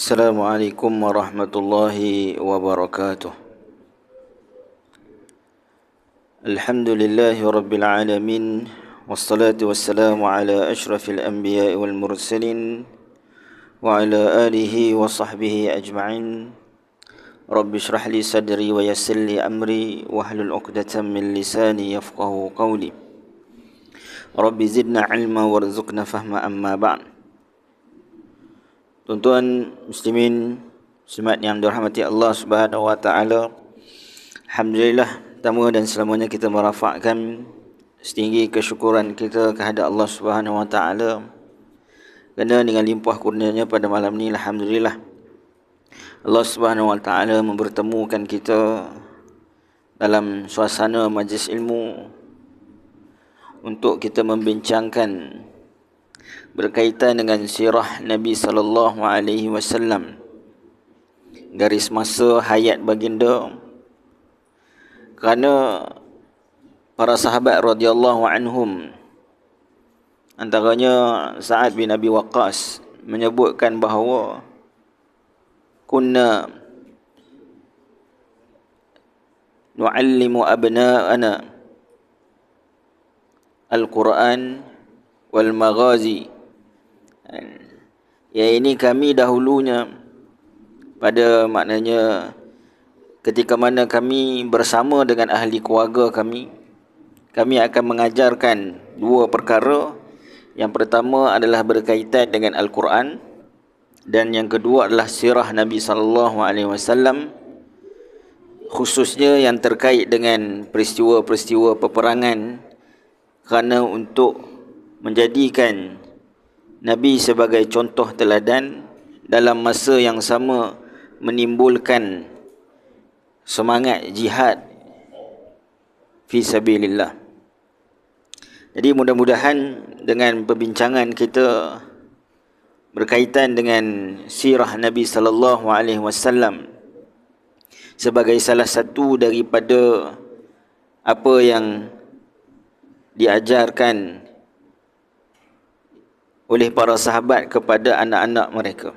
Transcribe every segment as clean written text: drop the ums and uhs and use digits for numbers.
Assalamualaikum warahmatullahi wabarakatuh. Alhamdulillahi rabbil alamin, wassalatu wassalamu ala ashrafil anbiya'i wal mursalin wa ala alihi wa sahbihi ajma'in. Rabbi shrah li sadri wa yassir li amri wahlul 'uqdatam min lisani yafqahu qawli. Rabbi zidna ilma warzuqna fahma, amma ba'd. Tuan-tuan muslimin, muslimat yang dirahmati Allah Subhanahu wa taala. Alhamdulillah, pertama dan selamanya kita merafakkan setinggi kesyukuran kita kehadap Allah Subhanahu wa taala kerana dengan limpah kurnianya pada malam ni, alhamdulillah, Allah Subhanahu wa taala mempertemukan kita dalam suasana majlis ilmu untuk kita membincangkan berkaitan dengan sirah Nabi sallallahu alaihi wasallam, garis masa hayat baginda. Kerana para sahabat radhiyallahu anhum, antaranya Sa'ad bin Abi Waqqas, menyebutkan bahawa kunna nu'allimu abna'ana al-Quran wal maghazi. Ya, ini kami dahulunya, pada maknanya ketika mana kami bersama dengan ahli keluarga kami akan mengajarkan dua perkara. Yang pertama adalah berkaitan dengan Al-Quran, dan yang kedua adalah sirah Nabi sallallahu alaihi wasallam, khususnya yang terkait dengan peristiwa-peristiwa peperangan, kerana untuk menjadikan Nabi sebagai contoh teladan, dalam masa yang sama menimbulkan semangat jihad fi sabilillah. Jadi mudah-mudahan dengan perbincangan kita berkaitan dengan sirah Nabi sallallahu alaihi wasallam sebagai salah satu daripada apa yang diajarkan oleh para sahabat kepada anak-anak mereka.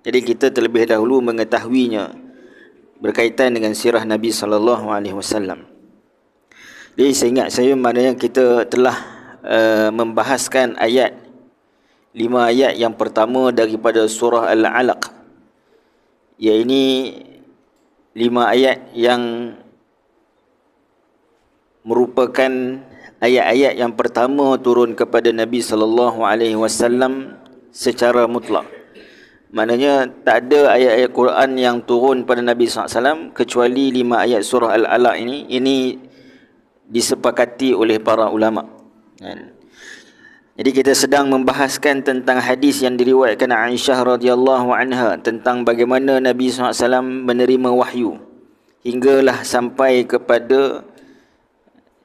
Jadi kita terlebih dahulu mengetahuinya berkaitan dengan sirah Nabi sallallahu alaihi wasallam. Jadi seingat saya, maknanya kita telah membahaskan 5 ayat yang pertama daripada surah Al-Alaq. Ya, ini 5 ayat yang merupakan ayat-ayat yang pertama turun kepada Nabi sallallahu alaihi wasallam secara mutlak. Maknanya tak ada ayat-ayat Quran yang turun pada Nabi sallallahu alaihi wasallam kecuali 5 ayat surah Al-Alaq ini. Ini disepakati oleh para ulama. Jadi kita sedang membahaskan tentang hadis yang diriwayatkan Aisyah radhiyallahu anha tentang bagaimana Nabi sallallahu alaihi wasallam menerima wahyu hinggalah sampai kepada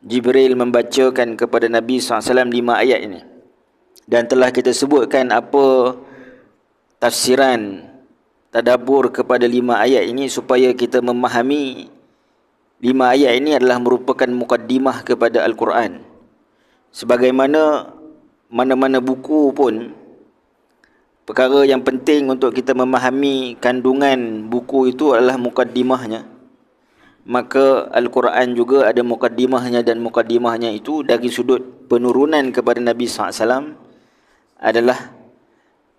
Jibril membacakan kepada Nabi SAW 5 ayat ini. Dan telah kita sebutkan apa tafsiran, tadabbur kepada 5 ayat ini, supaya kita memahami 5 ayat ini adalah merupakan mukaddimah kepada Al-Quran. Sebagaimana mana-mana buku pun, perkara yang penting untuk kita memahami kandungan buku itu adalah mukaddimahnya. Maka Al-Quran juga ada mukaddimahnya, dan mukaddimahnya itu dari sudut penurunan kepada Nabi SAW adalah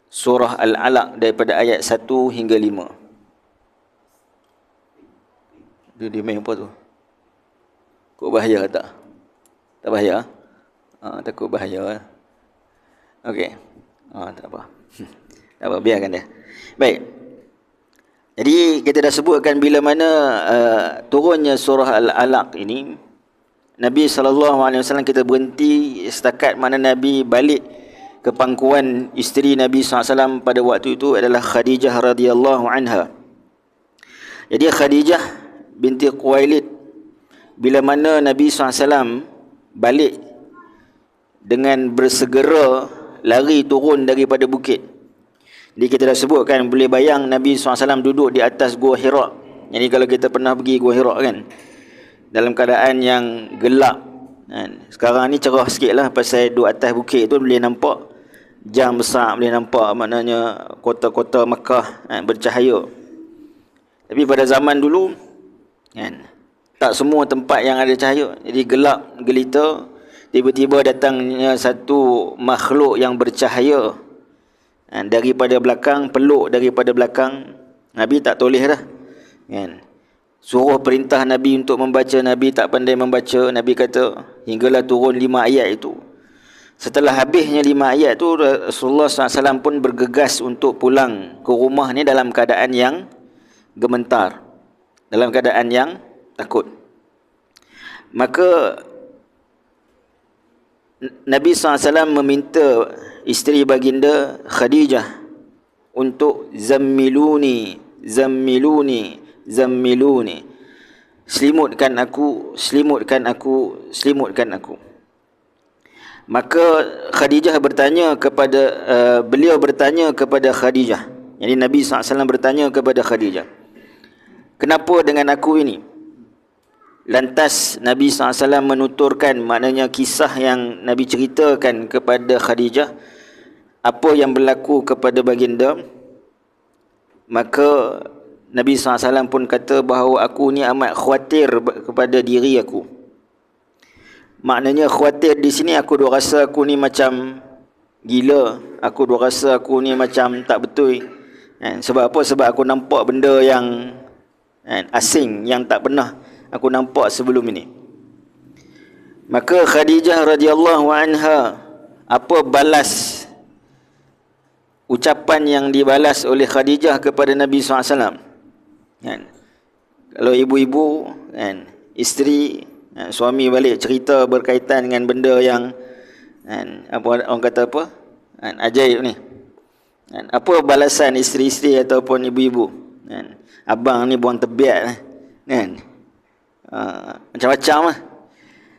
surah Al-Alaq daripada ayat 1 hingga 5. Dia main apa tu? Kok bahaya tak? Tak bahaya? Takut bahaya. Okey. Tak apa. Tak apa, biarkan dia. Baik. Jadi kita dah sebutkan bila mana turunnya surah Al-Alaq ini, Nabi SAW kita berhenti setakat mana Nabi balik ke pangkuan isteri Nabi SAW pada waktu itu adalah Khadijah radhiyallahu anha. Jadi Khadijah binti Khuwailid, bila mana Nabi SAW balik dengan bersegera lari turun daripada bukit. Jadi kita dah sebutkan, boleh bayang Nabi SAW duduk di atas Gua Hira. Jadi kalau kita pernah pergi Gua Hira kan, dalam keadaan yang gelap. Sekarang ni cerah sikit lah, pasal duduk atas bukit tu boleh nampak jam besar boleh nampak, maknanya kota-kota Mekah bercahaya. Tapi pada zaman dulu kan, tak semua tempat yang ada cahaya, jadi gelap gelita. Tiba-tiba datangnya satu makhluk yang bercahaya daripada belakang, peluk daripada belakang. Nabi tak toleh dah kan. Suruh perintah Nabi untuk membaca, Nabi tak pandai membaca. Nabi kata hinggalah turun 5 ayat itu. Setelah habisnya 5 ayat itu, Rasulullah SAW pun bergegas untuk pulang ke rumah ni dalam keadaan yang gemetar, dalam keadaan yang takut. Maka Nabi SAW meminta isteri baginda Khadijah untuk zammiluni, zammiluni, zammiluni, selimutkan aku, selimutkan aku, selimutkan aku. Maka Khadijah bertanya kepada beliau bertanya kepada Khadijah, jadi Nabi SAW bertanya kepada Khadijah, kenapa dengan aku ini? Lantas Nabi SAW menuturkan, maknanya kisah yang Nabi ceritakan kepada Khadijah, apa yang berlaku kepada baginda. Maka Nabi SAW pun kata bahawa aku ni amat khawatir kepada diri aku. Maknanya khawatir di sini, aku duk rasa aku ni macam gila, aku duk rasa aku ni macam tak betul. Sebab apa? Sebab aku nampak benda yang asing, yang tak pernah aku nampak sebelum ini. Maka Khadijah radhiyallahu anha, apa balas ucapan yang dibalas oleh Khadijah kepada Nabi SAW? Kalau ibu-ibu isteri, suami balik cerita berkaitan dengan benda yang apa orang kata apa, ajaib ni, apa balasan isteri-isteri ataupun ibu-ibu? Abang ni buang tebiat kan, macam-macam lah.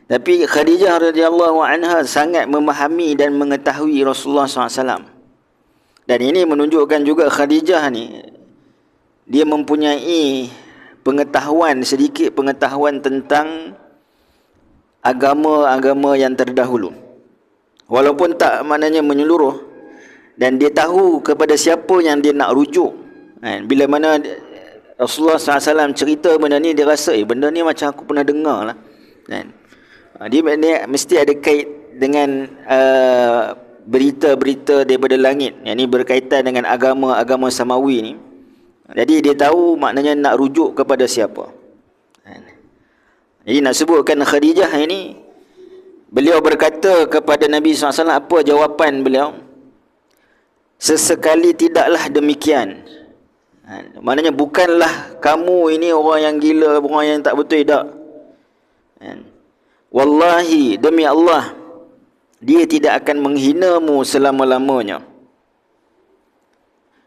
Tapi Khadijah radhiyallahu anha sangat memahami dan mengetahui Rasulullah SAW. Dan ini menunjukkan juga Khadijah ni, dia mempunyai pengetahuan, sedikit pengetahuan tentang agama-agama yang terdahulu. Walaupun tak maknanya menyeluruh, dan dia tahu kepada siapa yang dia nak rujuk. Bila mana Rasulullah SAW cerita benda ni, dia rasa benda ni macam aku pernah dengar lah. Dia mesti ada kait dengan berita-berita daripada langit, yang ni berkaitan dengan agama-agama samawi ni. Jadi dia tahu maknanya nak rujuk kepada siapa. Jadi nak sebutkan Khadijah ini, beliau berkata kepada Nabi SAW, apa jawapan beliau? Sesekali tidaklah demikian. Maknanya bukanlah kamu ini orang yang gila, orang yang tak betul, tak. Wallahi, demi Allah, dia tidak akan menghinamu selama-lamanya.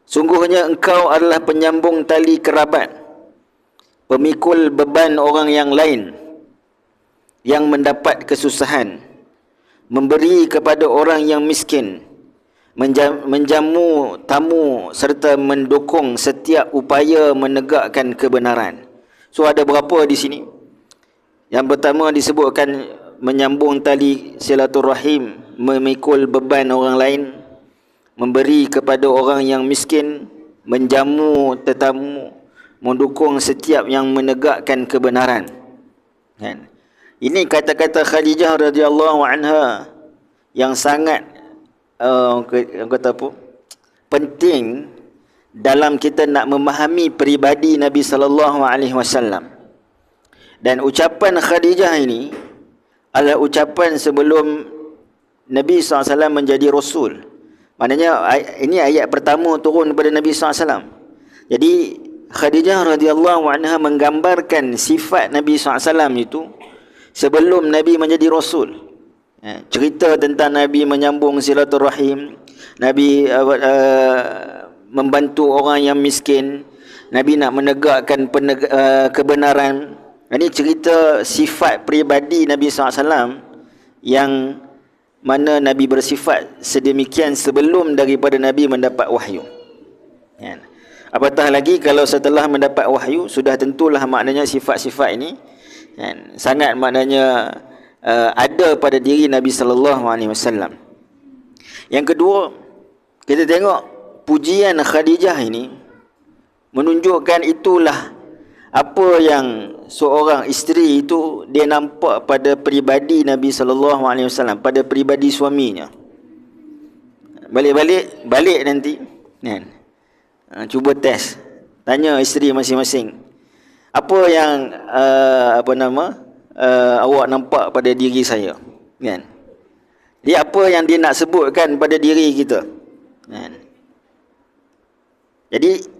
Sungguhnya engkau adalah penyambung tali kerabat, pemikul beban orang yang lain yang mendapat kesusahan, memberi kepada orang yang miskin, menjamu tamu serta mendukung setiap upaya menegakkan kebenaran. So ada berapa di sini? Yang pertama disebutkan menyambung tali silaturahim, memikul beban orang lain, memberi kepada orang yang miskin, menjamu tetamu, mendukung setiap yang menegakkan kebenaran. Ini kata-kata Khadijah radhiyallahu anha yang sangat kata apa, penting dalam kita nak memahami peribadi Nabi sallallahu alaihi wasallam. Dan ucapan Khadijah ini adalah ucapan sebelum Nabi SAW menjadi Rasul. Maknanya ini ayat pertama turun kepada Nabi SAW. Jadi Khadijah radhiyallahu anha menggambarkan sifat Nabi SAW itu sebelum Nabi menjadi Rasul. Cerita tentang Nabi menyambung silaturahim, Nabi membantu orang yang miskin, Nabi nak menegakkan kebenaran. Ini cerita sifat peribadi Nabi SAW yang mana Nabi bersifat sedemikian sebelum daripada Nabi mendapat wahyu. Apatah lagi kalau setelah mendapat wahyu, sudah tentulah maknanya sifat-sifat ini sangat maknanya ada pada diri Nabi sallallahu alaihi wasallam. Yang kedua, kita tengok pujian Khadijah ini menunjukkan itulah apa yang seorang isteri itu dia nampak pada peribadi Nabi SAW, pada peribadi suaminya. Balik nanti kan, cuba test, tanya isteri masing-masing, apa yang awak nampak pada diri saya, kan? Dia apa yang dia nak sebutkan pada diri kita, kan? Jadi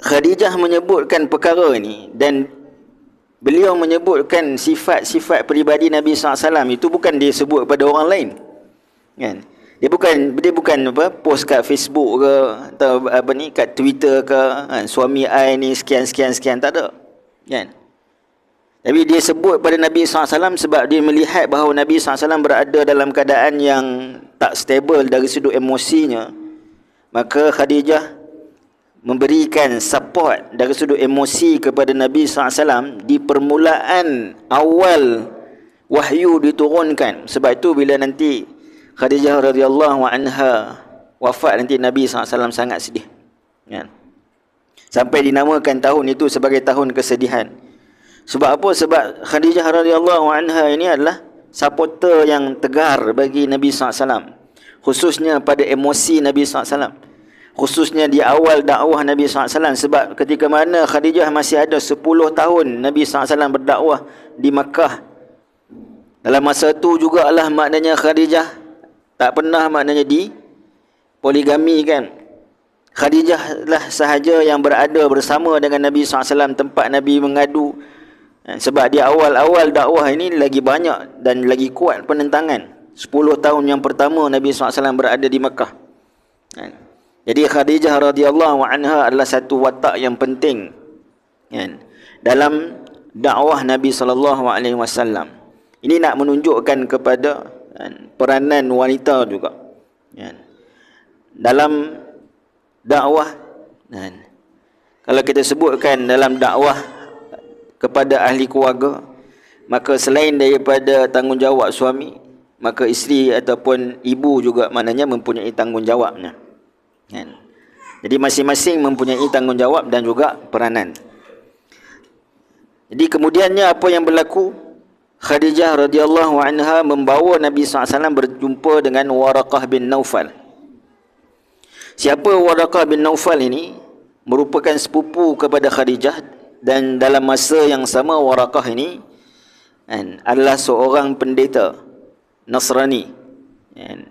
Khadijah menyebutkan perkara ini, dan beliau menyebutkan sifat-sifat peribadi Nabi SAW itu bukan dia sebut pada orang lain, kan? Dia bukan post kat Facebook ke atau kat Twitter ke, kan? Suami I ni sekian, tak ada, kan? Tapi dia sebut pada Nabi SAW sebab dia melihat bahawa Nabi SAW berada dalam keadaan yang tak stable dari sudut emosinya. Maka Khadijah memberikan support dari sudut emosi kepada Nabi SAW di permulaan awal wahyu diturunkan. Sebab itu bila nanti Khadijah radhiyallahu anha wafat, nanti Nabi SAW sangat sedih, kan? Sampai dinamakan tahun itu sebagai tahun kesedihan. Sebab apa? Sebab Khadijah radhiyallahu anha ini adalah supporter yang tegar bagi Nabi SAW, khususnya pada emosi Nabi SAW, khususnya di awal dakwah Nabi SAW. Sebab ketika mana Khadijah masih ada 10 tahun Nabi SAW berdakwah di Makkah, dalam masa itu jugalah maknanya Khadijah tak pernah maknanya di poligami, kan? Khadijah lah sahaja yang berada bersama dengan Nabi SAW tempat Nabi mengadu. Sebab di awal-awal dakwah ini lagi banyak dan lagi kuat penentangan. 10 tahun yang pertama Nabi SAW berada di Makkah. Jadi Khadijah radhiyallahu anha adalah satu watak yang penting, kan, dalam dakwah Nabi SAW. Ini nak menunjukkan kepada, kan, peranan wanita juga, kan, dalam dakwah, kan. Kalau kita sebutkan dalam dakwah kepada ahli keluarga, maka selain daripada tanggungjawab suami, maka isteri ataupun ibu juga maknanya mempunyai tanggungjawabnya, kan. Jadi masing-masing mempunyai tanggungjawab dan juga peranan. Jadi kemudiannya apa yang berlaku? Khadijah radhiyallahu anha membawa Nabi SAW berjumpa dengan Waraqah bin Naufal. Siapa Waraqah bin Naufal ini? Merupakan sepupu kepada Khadijah, dan dalam masa yang sama Waraqah ini, kan, adalah seorang pendeta Nasrani, kan.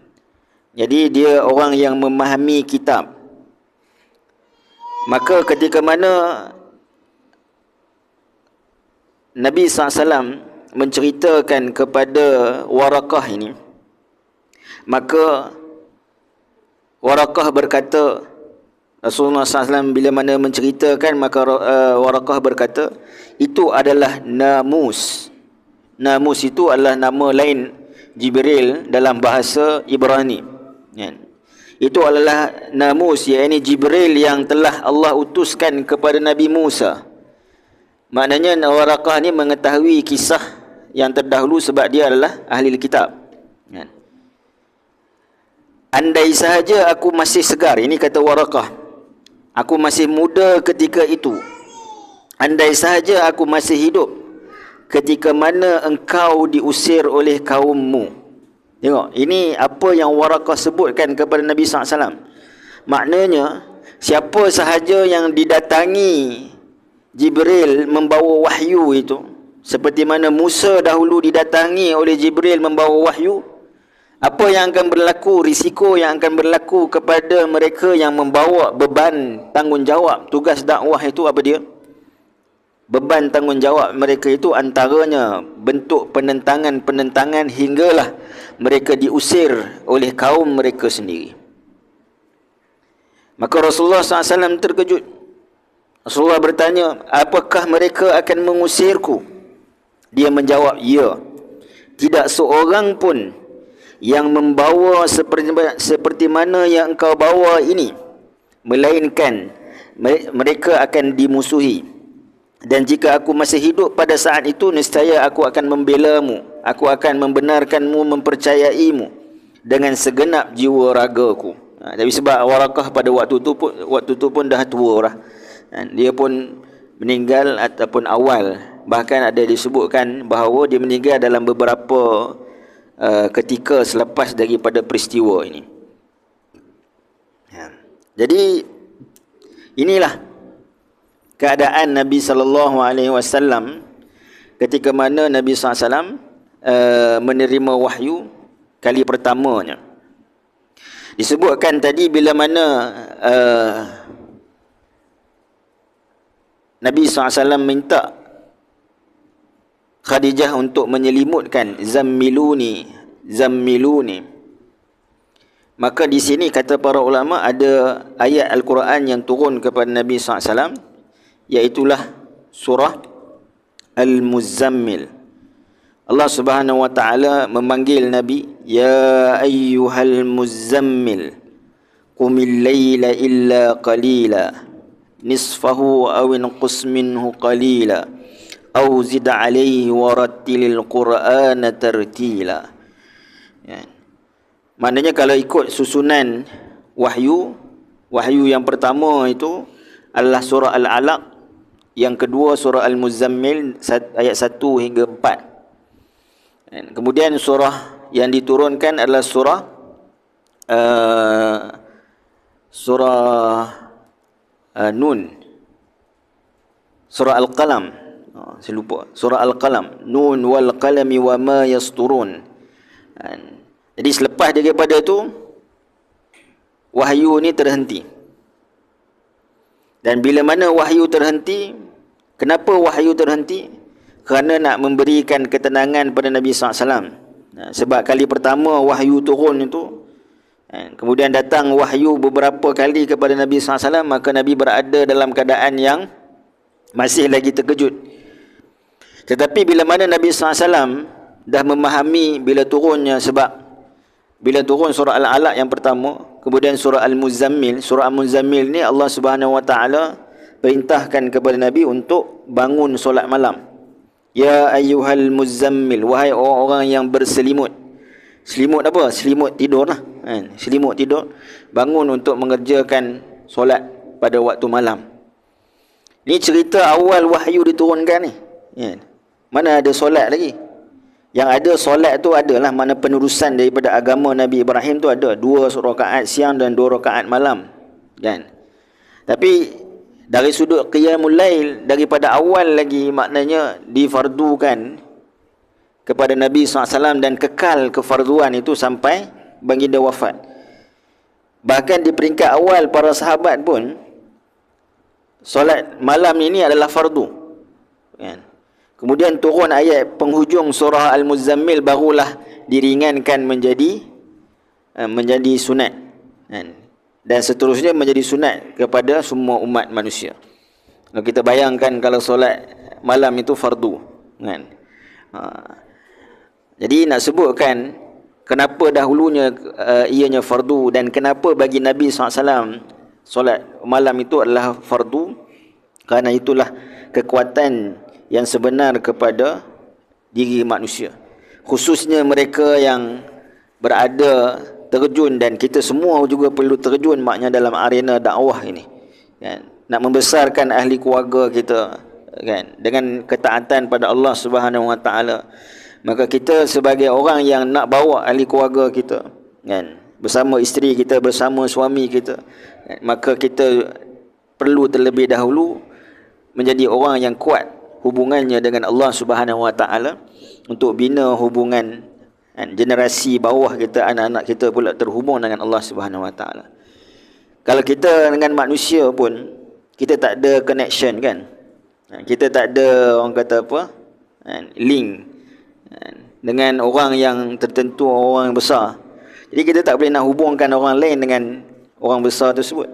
Jadi dia orang yang memahami kitab. Maka ketika mana Nabi SAW menceritakan kepada Waraqah ini, maka Waraqah berkata, Rasulullah SAW bila mana menceritakan, maka Waraqah berkata, itu adalah namus. Namus itu adalah nama lain Jibril dalam bahasa Ibrani, kan? Itu adalah namus, iaitu Jibril yang telah Allah utuskan kepada Nabi Musa. Maknanya Waraqah ni mengetahui kisah yang terdahulu sebab dia adalah ahli kitab, kan? Andai sahaja aku masih segar, ini kata Waraqah, aku masih muda ketika itu. Andai sahaja aku masih hidup ketika mana engkau diusir oleh kaummu. Tengok, ini apa yang Waraqah sebutkan kepada Nabi SAW. Maknanya, siapa sahaja yang didatangi Jibril membawa wahyu itu, seperti mana Musa dahulu didatangi oleh Jibril membawa wahyu, apa yang akan berlaku, risiko yang akan berlaku kepada mereka yang membawa beban tanggungjawab tugas dakwah itu, apa dia? Beban tanggungjawab mereka itu antaranya bentuk penentangan-penentangan hinggalah mereka diusir oleh kaum mereka sendiri. Maka Rasulullah SAW terkejut. Rasulullah bertanya, apakah mereka akan mengusirku? Dia menjawab, ya. Tidak seorang pun yang membawa seperti mana yang engkau bawa ini, melainkan mereka akan dimusuhi. Dan jika aku masih hidup pada saat itu, nescaya aku akan membela-Mu, aku akan membenarkan-Mu, mempercayai-Mu dengan segenap jiwa ragaku. Tapi sebab Warakah pada waktu tu pun dah tua dah. Dia pun meninggal ataupun awal. Bahkan ada disebutkan bahawa dia meninggal dalam beberapa ketika selepas daripada peristiwa ini. Jadi inilah keadaan Nabi SAW ketika mana Nabi SAW menerima wahyu kali pertamanya. Disebutkan tadi bila mana Nabi SAW minta Khadijah untuk menyelimutkan, zammiluni, maka di sini kata para ulama ada ayat Al-Quran yang turun kepada Nabi SAW, iaitulah surah Al-Muzammil. Allah Subhanahu wa taala memanggil Nabi, ya ayyuhal muzammil qumil laila illa qalila nisfahu aw inqus minhu qalila aw zid alayhi warattilil qur'ana tartila. Maknanya kalau ikut susunan wahyu yang pertama itu adalah surah Al-Alaq, yang kedua surah Al-Muzammil ayat 1 hingga 4. Kemudian surah yang diturunkan adalah surah Nun, surah Al-Qalam. Saya lupa, surah Al-Qalam, Nun wal qalami wa ma yasturun. Jadi selepas daripada itu wahyu ni terhenti. Dan bila mana wahyu terhenti, kenapa wahyu terhenti? Kerana nak memberikan ketenangan pada Nabi SAW. Sebab kali pertama wahyu turun itu, kemudian datang wahyu beberapa kali kepada Nabi SAW, maka Nabi berada dalam keadaan yang masih lagi terkejut. Tetapi bila mana Nabi SAW dah memahami bila turunnya, sebab bila turun surah Al-Alaq yang pertama, kemudian surah Al-Muzammil. Surah Al-Muzammil ni Allah Subhanahu wa taala perintahkan kepada Nabi untuk bangun solat malam. Ya ayyuhal muzammil, wahai orang-orang yang berselimut. Selimut apa? Selimut tidur lah. Selimut tidur. Bangun untuk mengerjakan solat pada waktu malam. Ini cerita awal wahyu diturunkan ni. Mana ada solat lagi? Yang ada solat tu adalah mana penerusan daripada agama Nabi Ibrahim tu ada 2 rakaat siang dan 2 rakaat malam. Kan? Tapi dari sudut qiyamul lail, daripada awal lagi maknanya difardukan kepada Nabi SAW dan kekal kefarduan itu sampai baginda wafat. Bahkan di peringkat awal para sahabat pun solat malam ini adalah fardu. Kemudian turun ayat penghujung surah Al-Muzammil, barulah diringankan menjadi sunat. Dan seterusnya menjadi sunat kepada semua umat manusia. Kalau kita bayangkan kalau solat malam itu fardu, kan? Jadi nak sebutkan kenapa dahulunya ianya fardu dan kenapa bagi Nabi SAW solat malam itu adalah fardu, kerana itulah kekuatan yang sebenar kepada diri manusia, khususnya mereka yang berada terjun, dan kita semua juga perlu terjun maknanya dalam arena dakwah ini, kan? Nak membesarkan ahli keluarga kita, kan, dengan ketaatan pada Allah Subhanahu wa taala. Maka kita sebagai orang yang nak bawa ahli keluarga kita, kan, bersama isteri kita, bersama suami kita, kan, maka kita perlu terlebih dahulu menjadi orang yang kuat hubungannya dengan Allah Subhanahu wa taala, untuk bina hubungan generasi bawah kita, anak-anak kita pula terhubung dengan Allah Subhanahu wa taala. Kalau kita dengan manusia pun kita tak ada connection, kan? Kita tak ada, orang kata apa, link dengan orang yang tertentu, orang yang besar. Jadi kita tak boleh nak hubungkan orang lain dengan orang besar tersebut.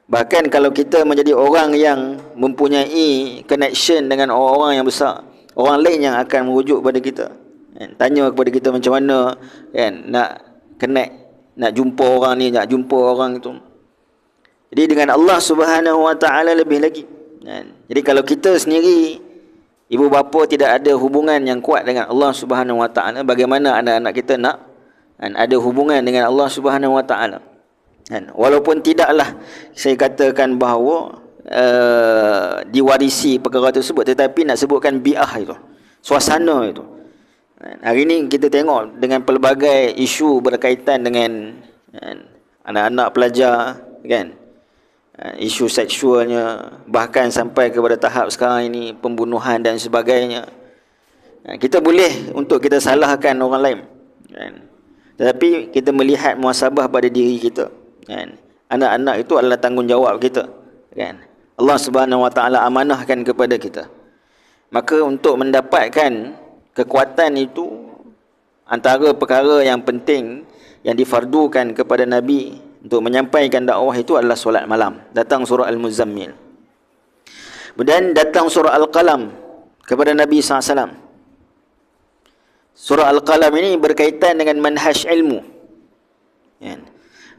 Bahkan kalau kita menjadi orang yang mempunyai connection dengan orang-orang yang besar, orang lain yang akan merujuk pada kita, tanya kepada kita macam mana, kan, nak connect, nak jumpa orang ni, nak jumpa orang itu. Jadi dengan Allah Subhanahu wa taala lebih lagi, kan? Jadi kalau kita sendiri, ibu bapa tidak ada hubungan yang kuat dengan Allah Subhanahu wa taala, bagaimana anak-anak kita nak kan, ada hubungan dengan Allah Subhanahu Wa Taala. Kan, walaupun tidaklah saya katakan bahawa diwarisi perkara tersebut, tetapi nak sebutkan bi'ah itu, suasana itu. Hari ini kita tengok dengan pelbagai isu berkaitan dengan anak-anak pelajar, kan, isu seksualnya, bahkan sampai kepada tahap sekarang ini pembunuhan dan sebagainya. Kita boleh untuk kita salahkan orang lain, kan, tetapi kita melihat muhasabah pada diri kita, kan. Anak-anak itu adalah tanggungjawab kita, kan. Allah Subhanahu Wa Taala amanahkan kepada kita. Maka untuk mendapatkan kekuatan itu, antara perkara yang penting yang difardukan kepada Nabi untuk menyampaikan dakwah itu adalah solat malam. Datang surah Al-Muzammil. Kemudian datang surah Al-Qalam kepada Nabi SAW. Surah Al-Qalam ini berkaitan dengan manhaj ilmu.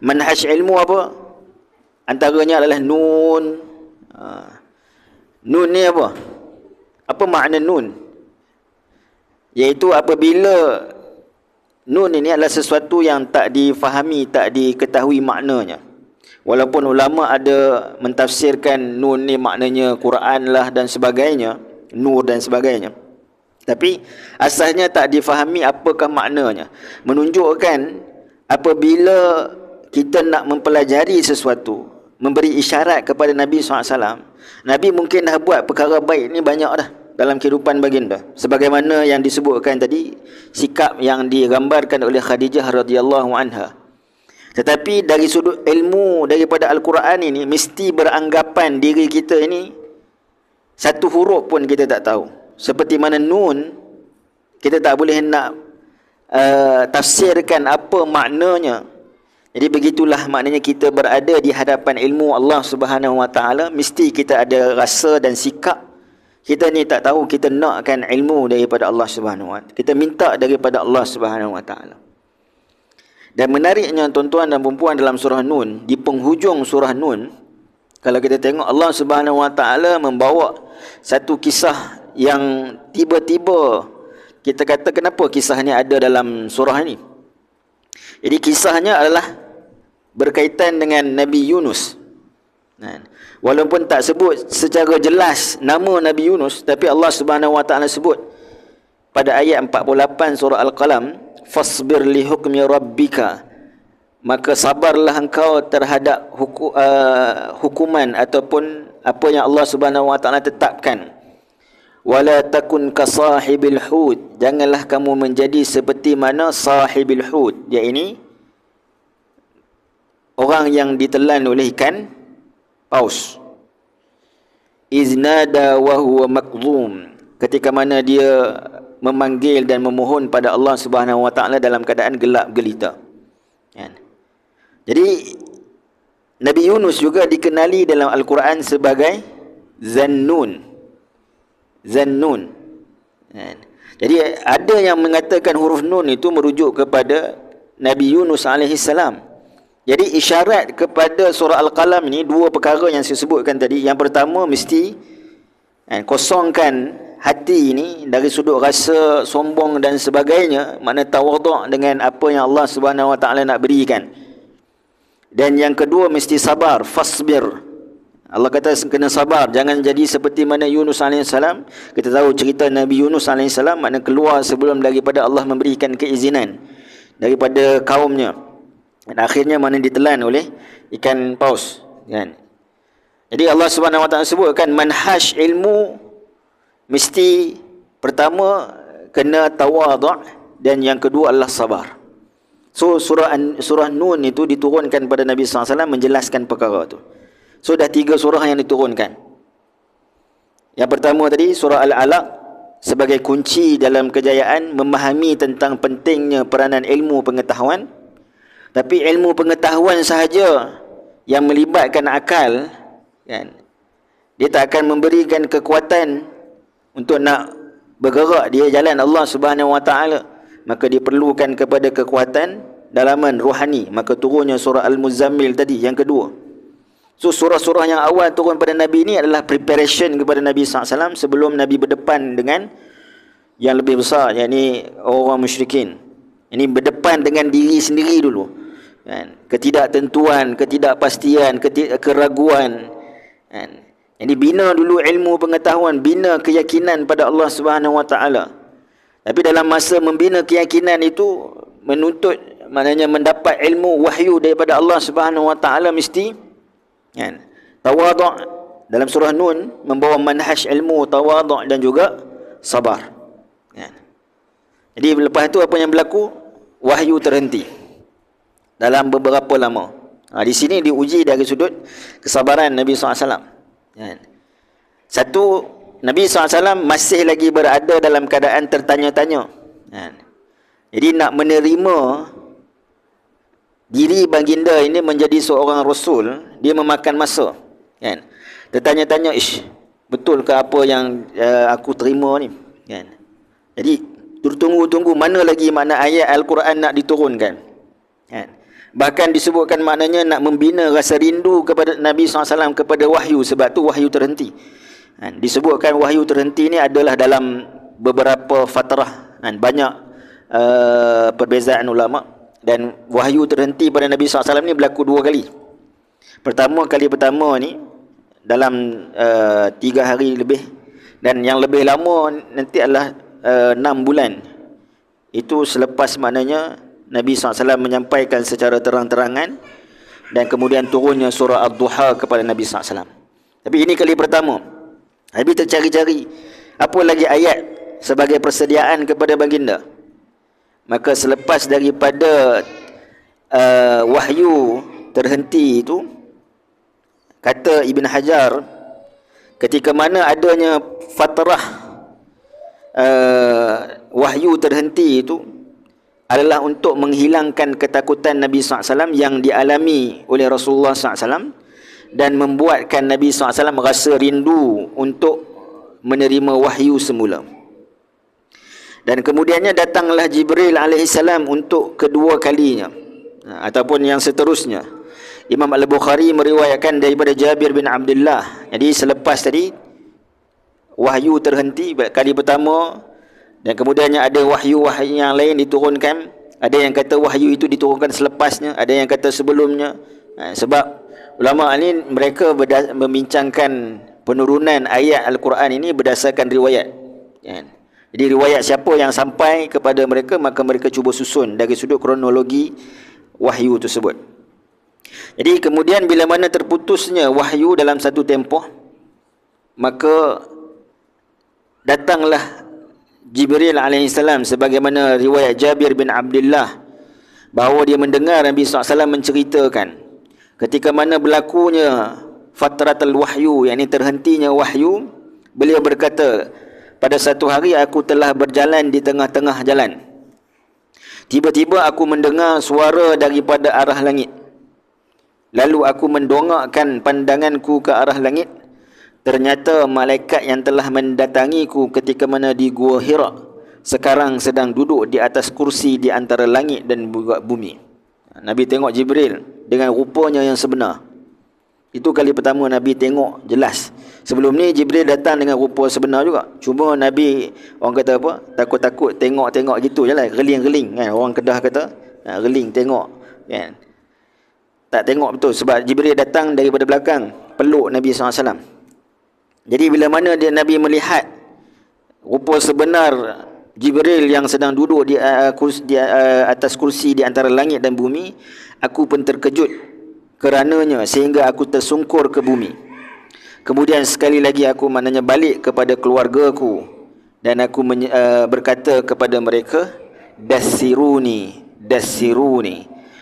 Manhaj ilmu apa? Antaranya adalah nun. Nun ni apa? Apa makna nun? Iaitu apabila nun ini adalah sesuatu yang tak difahami, tak diketahui maknanya. Walaupun ulama ada mentafsirkan nun ni maknanya Quran lah dan sebagainya, nur dan sebagainya, tapi asalnya tak difahami apakah maknanya. Menunjukkan apabila kita nak mempelajari sesuatu, memberi isyarat kepada Nabi SAW, Nabi mungkin dah buat perkara baik ni banyak dah dalam kehidupan baginda, sebagaimana yang disebutkan tadi, sikap yang digambarkan oleh Khadijah radhiyallahu anha. Tetapi dari sudut ilmu daripada Al-Quran ini, mesti beranggapan diri kita ini satu huruf pun kita tak tahu. Seperti mana nun, kita tak boleh nak tafsirkan apa maknanya. Jadi begitulah maknanya kita berada di hadapan ilmu Allah Subhanahu Wa Taala, mesti kita ada rasa dan sikap kita ni tak tahu, kita nakkan ilmu daripada Allah Subhanahu Wa Taala. Kita minta daripada Allah Subhanahu Wa Taala. Dan menariknya tuan-tuan dan puan dalam surah Nun, di penghujung surah Nun, kalau kita tengok Allah Subhanahu Wa Taala membawa satu kisah yang tiba-tiba kita kata kenapa kisah ni ada dalam surah ni. Jadi kisahnya adalah berkaitan dengan Nabi Yunus. Walaupun tak sebut secara jelas nama Nabi Yunus, tapi Allah Subhanahu Wa Taala sebut pada ayat 48 surah Al-Qalam, fasbir li hukmi rabbika, maka sabarlah engkau terhadap hukuman ataupun apa yang Allah Subhanahu Wa Taala tetapkan. Wala takun ka sahibil hud, janganlah kamu menjadi seperti mana sahibil hud, iaitu orang yang ditelan oleh ikan paus. Iznada wa huwa makzum, ketika mana dia memanggil dan memohon pada Allah Subhanahu Wa Taala dalam keadaan gelap gelita. Jadi Nabi Yunus juga dikenali dalam Al-Quran sebagai Zannun. Zannun. Jadi ada yang mengatakan huruf nun itu merujuk kepada Nabi Yunus alaihissalam. Jadi isyarat kepada surah Al-Qalam ini dua perkara yang saya sebutkan tadi. Yang pertama, mesti kosongkan hati ini dari sudut rasa sombong dan sebagainya, makna tawaduk dengan apa yang Allah Subhanahu Wa Taala nak berikan. Dan yang kedua, mesti sabar, fasbir. Allah kata kena sabar, jangan jadi seperti mana Yunus AS. Kita tahu cerita Nabi Yunus AS, makna keluar sebelum daripada Allah memberikan keizinan daripada kaumnya, dan akhirnya mana ditelan oleh ikan paus, kan? Jadi Allah Subhanahu Wa Taala sebutkan manhaj ilmu mesti pertama kena tawaduk, dan yang kedua adalah sabar. So surah Nun itu diturunkan pada Nabi SAW menjelaskan perkara itu. So dah 3 surah yang diturunkan. Yang pertama tadi surah Al-Alaq sebagai kunci dalam kejayaan, memahami tentang pentingnya peranan ilmu pengetahuan. Tapi ilmu pengetahuan sahaja yang melibatkan akal, kan, dia tak akan memberikan kekuatan untuk nak bergerak di jalan Allah Subhanahu Wa Taala. Maka diperlukan kepada kekuatan dalaman rohani. Maka turunnya surah Al-Muzammil tadi yang kedua. So surah-surah yang awal turun pada Nabi ini adalah preparation kepada Nabi SAW sebelum Nabi berdepan dengan yang lebih besar, yakni orang musyrikin. Ini berdepan dengan diri sendiri dulu. Kan? Ketidaktentuan, ketidakpastian, keraguan. Kan? Jadi bina dulu ilmu pengetahuan, bina keyakinan pada Allah Subhanahu Wa Taala. Tapi dalam masa membina keyakinan itu menuntut, maknanya mendapat ilmu wahyu daripada Allah Subhanahu Wa Taala mesti kan, tawaduk. Dalam surah Nun membawa manhaj ilmu tawaduk dan juga sabar. Kan? Jadi lepas itu apa yang berlaku? Wahyu terhenti dalam beberapa lama. Di sini diuji dari sudut kesabaran Nabi SAW. Kan? Satu, Nabi SAW masih lagi berada dalam keadaan tertanya-tanya. Kan? Jadi nak menerima diri baginda ini menjadi seorang Rasul, dia memakan masa. Kan? Tertanya-tanya, betul ke apa yang aku terima ni? Kan? Jadi tunggu-tunggu mana lagi makna ayat Al-Quran nak diturunkan. Kan? Bahkan disebutkan maknanya nak membina rasa rindu kepada Nabi SAW, kepada wahyu, sebab tu wahyu terhenti. Disebutkan wahyu terhenti ni adalah dalam beberapa fatrah. Banyak perbezaan ulama. Dan wahyu terhenti pada Nabi SAW ni berlaku 2 kali. Kali pertama ni dalam 3 hari lebih. Dan yang lebih lama nanti adalah 6 bulan. Itu selepas maknanya Nabi SAW menyampaikan secara terang-terangan dan kemudian turunnya surah Ad-Duha kepada Nabi SAW. Tapi ini kali pertama. Nabi tercari-cari apa lagi ayat sebagai persediaan kepada baginda. Maka selepas daripada wahyu terhenti itu, kata Ibn Hajar, ketika mana adanya fatrah wahyu terhenti itu adalah untuk menghilangkan ketakutan Nabi SAW yang dialami oleh Rasulullah SAW dan membuatkan Nabi SAW rasa rindu untuk menerima wahyu semula. Dan kemudiannya datanglah Jibril alaihissalam untuk kedua kalinya, ataupun yang seterusnya. Imam Al-Bukhari meriwayatkan daripada Jabir bin Abdullah. Jadi selepas tadi wahyu terhenti kali pertama, dan kemudiannya ada wahyu-wahyu yang lain diturunkan. Ada yang kata wahyu itu diturunkan selepasnya, ada yang kata sebelumnya. Sebab ulama ni mereka membincangkan penurunan ayat Al-Quran ini berdasarkan riwayat. Jadi riwayat siapa yang sampai kepada mereka, maka mereka cuba susun dari sudut kronologi wahyu tersebut. Jadi kemudian bila mana terputusnya wahyu dalam satu tempoh, maka datanglah Jibril alaihissalam, sebagaimana riwayat Jabir bin Abdullah, bahawa dia mendengar Nabi SAW menceritakan ketika mana berlakunya fatratul wahyu, yakni terhentinya wahyu, beliau berkata, pada satu hari aku telah berjalan di tengah-tengah jalan. Tiba-tiba aku mendengar suara daripada arah langit. Lalu aku mendongakkan pandanganku ke arah langit. Ternyata malaikat yang telah mendatangiku ketika mana di Gua Hira sekarang sedang duduk di atas kursi di antara langit dan bumi. Nabi tengok Jibril dengan rupanya yang sebenar. Itu kali pertama Nabi tengok jelas. Sebelum ni Jibril datang dengan rupa sebenar juga. Cuma Nabi, orang kata apa, takut-takut tengok-tengok gitu je lah, geling-geling kan. Orang Kedah kata geling tengok kan. Tak tengok betul sebab Jibril datang daripada belakang peluk Nabi SAW. Jadi bila mana Nabi melihat rupa sebenar Jibril yang sedang duduk di atas kursi di antara langit dan bumi, aku pun terkejut kerananya sehingga aku tersungkur ke bumi. Kemudian sekali lagi aku maknanya balik kepada keluargaku dan aku berkata kepada mereka, dassiruni,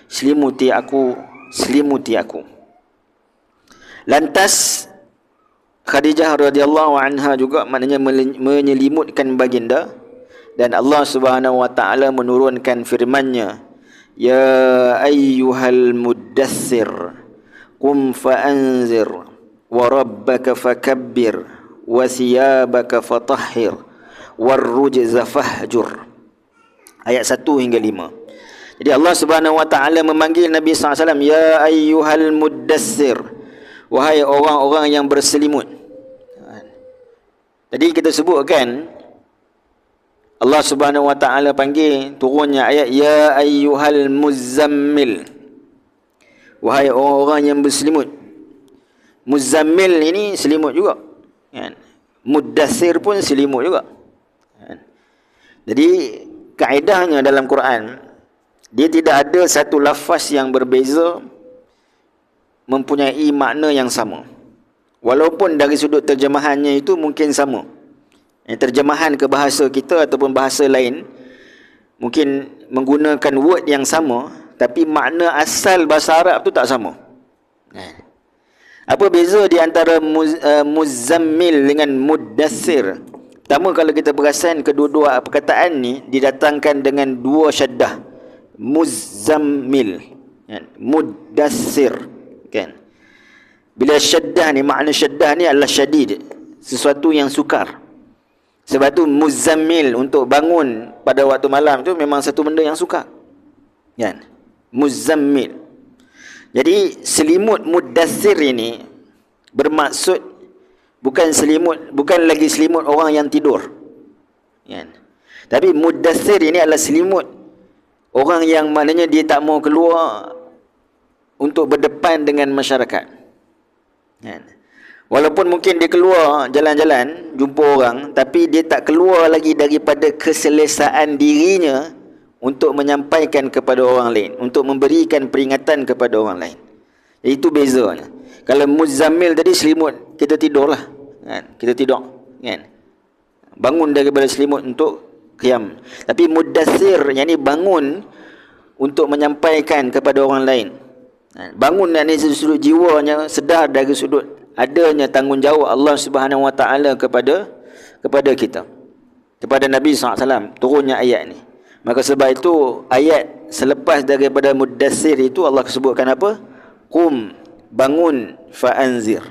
selimuti aku. Lantas Khadijah radhiyallahu anha juga maknanya menyelimutkan baginda, dan Allah Subhanahu wa taala menurunkan firman-Nya, ya ayyuhal muddaththir qum fa'anzir wa rabbaka fakabbir wa thiyabaka fatahhir warrujza fahjur. Ayat 1 hingga 5. Jadi Allah Subhanahu wa taala memanggil Nabi SAW, ya ayyuhal muddaththir, wahai orang-orang yang berselimut. Tadi kita sebutkan Allah Subhanahu wa taala panggil turunnya ayat ya ayyuhal muzammil, wahai orang-orang yang berselimut. Muzammil ini selimut juga, kan? Muddathir pun selimut juga, kan? Jadi kaedahnya dalam Quran, dia tidak ada satu lafaz yang berbeza mempunyai makna yang sama. Walaupun dari sudut terjemahannya itu mungkin sama. Terjemahan ke bahasa kita ataupun bahasa lain mungkin menggunakan word yang sama, tapi makna asal bahasa Arab tu tak sama. Apa beza di antara muzammil dengan muddathir? Pertama, kalau kita perasan kedua-dua perkataan ni didatangkan dengan dua syaddah. Muzammil, kan? Muddathir, kan? Bila syaddah ni, makna syaddah ni adalah syadid, sesuatu yang sukar. Sebab tu muzammil untuk bangun pada waktu malam tu memang satu benda yang sukar, kan? Muzammil. Jadi selimut muddathir ini bermaksud bukan lagi selimut orang yang tidur, kan? Tapi muddathir ini adalah selimut orang yang maknanya dia tak mau keluar untuk berdepan dengan masyarakat, kan? Walaupun mungkin dia keluar jalan-jalan jumpa orang, tapi dia tak keluar lagi daripada keselesaan dirinya untuk menyampaikan kepada orang lain, untuk memberikan peringatan kepada orang lain. Itu bezanya. Kalau muzammil tadi selimut, kita tidurlah, kan? Kita tidur, kan? Bangun daripada selimut untuk qiyam. Tapi muddathir, yang ni bangun untuk menyampaikan kepada orang lain. Bangun dari sudut jiwanya, sedar dari sudut adanya tanggungjawab Allah Subhanahu wa taala kepada kita, kepada Nabi SAW, turunnya ayat ni. Maka sebab itu ayat selepas daripada muddathir itu Allah sebutkan apa? Qum, bangun, fa'anzir,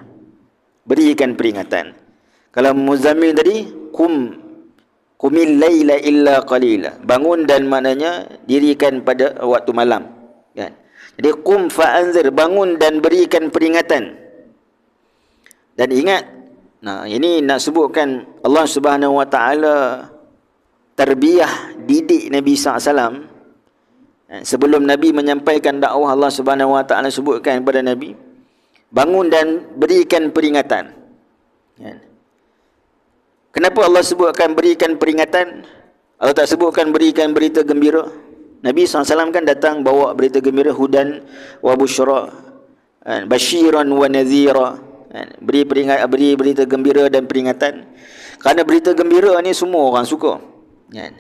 berikan peringatan. Kalau muzammil tadi, qumil laila illa qalila, bangun dan maknanya dirikan pada waktu malam, kan? Jadi qum fa'anzir, bangun dan berikan peringatan. Dan ingat, ini nak sebutkan Allah Subhanahu wa taala tarbiyah, didik Nabi SAW. Sebelum Nabi menyampaikan dakwah, Allah Subhanahu wa taala sebutkan kepada Nabi, bangun dan berikan peringatan. Kenapa Allah sebutkan berikan peringatan? Allah tak sebutkan berikan berita gembira. Nabi SAW kan datang bawa berita gembira, hudan wa busyra, basyiran wa nadhira, beri berita gembira dan peringatan. Kerana berita gembira ni semua orang suka, kan?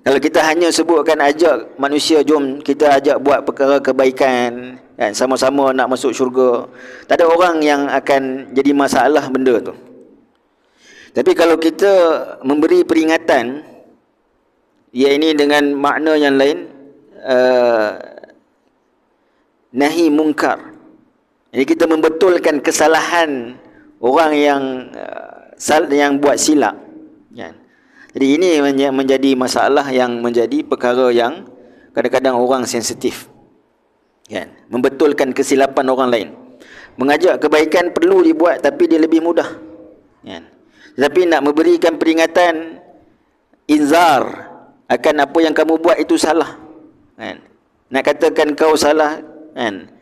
Kalau kita hanya sebutkan ajak manusia, jom kita ajak buat perkara kebaikan, kan? Sama-sama nak masuk syurga, tak ada orang yang akan jadi masalah benda tu. Tapi kalau kita memberi peringatan, ia ini dengan makna yang lain, nahi mungkar. Jadi kita membetulkan kesalahan orang yang buat silap, kan? Jadi ini menjadi masalah, yang menjadi perkara yang kadang-kadang orang sensitif, kan? Membetulkan kesilapan orang lain. Mengajak kebaikan perlu dibuat, tapi dia lebih mudah, kan? Tapi nak memberikan peringatan, inzar akan apa yang kamu buat itu salah, kan? Nak katakan kau salah, kan?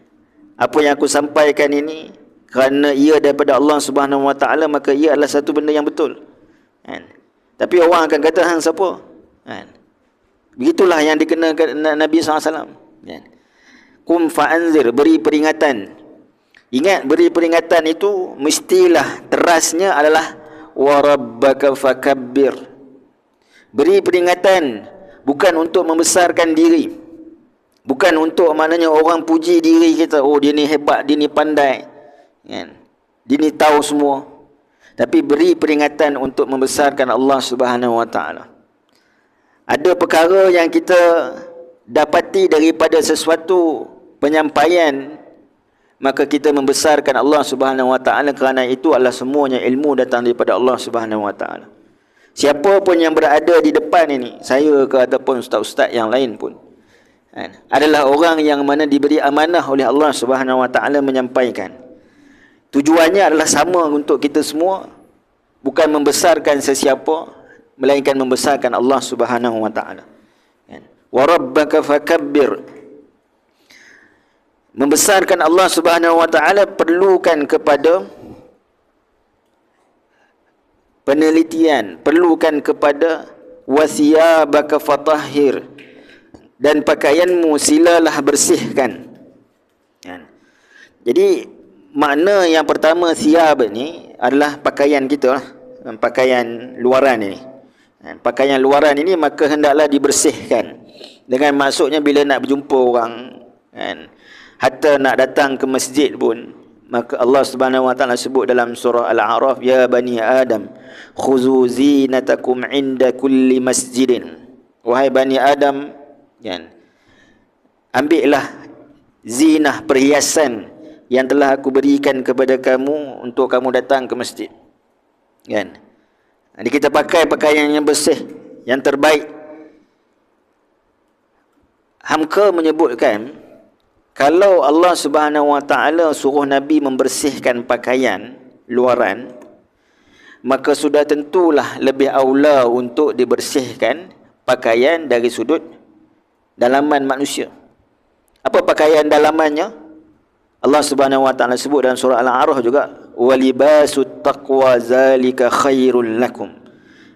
Apa yang aku sampaikan ini kerana ia daripada Allah Subhanahu wa taala, maka ia adalah satu benda yang betul, kan? Tapi orang akan kata hang siapa, kan? Begitulah yang dikenakan Nabi SAW, kan? Qum fa'anzir, beri peringatan. Ingat, beri peringatan itu mestilah terasnya adalah wa rabbaka fakabbir. Beri peringatan bukan untuk membesarkan diri, bukan untuk maknanya orang puji diri kita, oh dia ni hebat, dia ni pandai, kan? Dia ni tahu semua. Tapi beri peringatan untuk membesarkan Allah Subhanahu wa taala. Ada perkara yang kita dapati daripada sesuatu penyampaian, maka kita membesarkan Allah Subhanahu wa taala, kerana itu adalah semuanya ilmu datang daripada Allah Subhanahu wa taala. Siapa pun yang berada di depan ini, saya ke ataupun ustaz-ustaz yang lain pun, adalah orang yang mana diberi amanah oleh Allah Subhanahu wa taala menyampaikan. Tujuannya adalah sama untuk kita semua, bukan membesarkan sesiapa, melainkan membesarkan Allah Subhanahu wa taala. Kan? Wa rabbaka fakabbir. Membesarkan Allah Subhanahu wa taala perlukan kepada penelitian, perlukan kepada wasiyabaka fatahhir, dan pakaianmu silalah bersihkan. Kan? Jadi makna yang pertama siyab ni adalah pakaian kita lah. Pakaian luaran ini. Pakaian luaran ini maka hendaklah dibersihkan. Dengan maksudnya bila nak berjumpa orang, kan, hatta nak datang ke masjid pun, maka Allah Subhanahu wa taala sebut dalam surah Al-A'raf, ya bani Adam khuzu zinatakum inda kulli masjidin. Wahai bani Adam, kan, ambillah zinah, perhiasan yang telah aku berikan kepada kamu untuk kamu datang ke masjid. Kan? Jadi kita pakai pakaian yang bersih, yang terbaik. Hamka menyebutkan, kalau Allah Subhanahu wa taala suruh Nabi membersihkan pakaian luaran, maka sudah tentulah lebih aula untuk dibersihkan pakaian dari sudut dalaman manusia. Apa pakaian dalamannya? Allah Subhanahu wa taala sebut dalam surah Al-A'raf juga, walibasut taqwa zalika khairul lakum.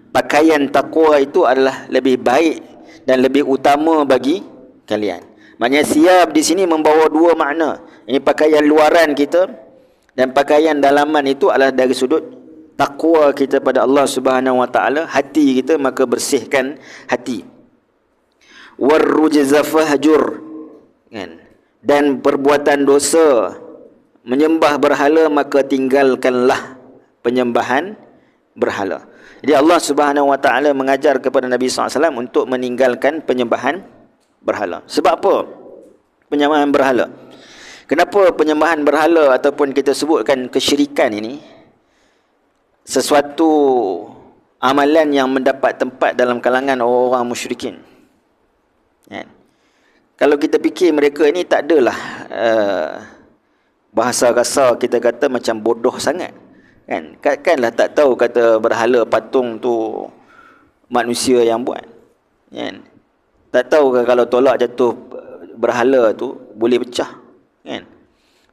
Pakaian takwa itu adalah lebih baik dan lebih utama bagi kalian. Maknanya siap di sini membawa dua makna. Ini pakaian luaran kita dan pakaian dalaman itu adalah dari sudut takwa kita pada Allah Subhanahu wa taala, hati kita, maka bersihkan hati. Warrujza fahjur. Kan? Dan perbuatan dosa, menyembah berhala, maka tinggalkanlah penyembahan berhala. Jadi Allah Subhanahu wa taala mengajar kepada Nabi SAW untuk meninggalkan penyembahan berhala. Sebab apa penyembahan berhala? Kenapa penyembahan berhala ataupun kita sebutkan kesyirikan ini sesuatu amalan yang mendapat tempat dalam kalangan orang-orang musyrikin? Kan? Kalau kita fikir mereka ini tak adalah bahasa kasar kita kata macam bodoh sangat. Kan? Kanlah tak tahu kata berhala patung tu manusia yang buat. Kan? Tak tahu kalau tolak jatuh berhala tu boleh pecah. Kan?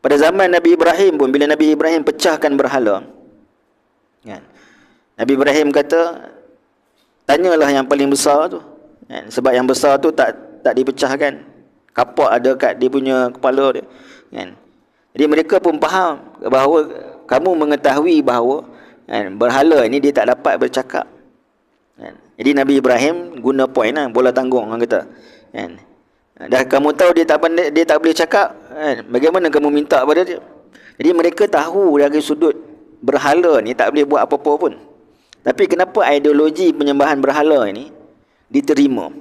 Pada zaman Nabi Ibrahim pun, bila Nabi Ibrahim pecahkan berhala, kan, Nabi Ibrahim kata, tanyalah yang paling besar tu. Kan? Sebab yang besar tu tak dipecahkan. Kapak ada kat dia punya kepala dia. Kan? Jadi mereka pun faham bahawa kamu mengetahui bahawa, kan, berhala ini dia tak dapat bercakap. Kan? Jadi Nabi Ibrahim guna point lah, bola tanggung orang kata. Kan? Dah kamu tahu dia tak boleh cakap, kan? Bagaimana kamu minta pada dia? Jadi mereka tahu dari sudut berhala ni tak boleh buat apa-apa pun. Tapi kenapa ideologi penyembahan berhala ini diterima?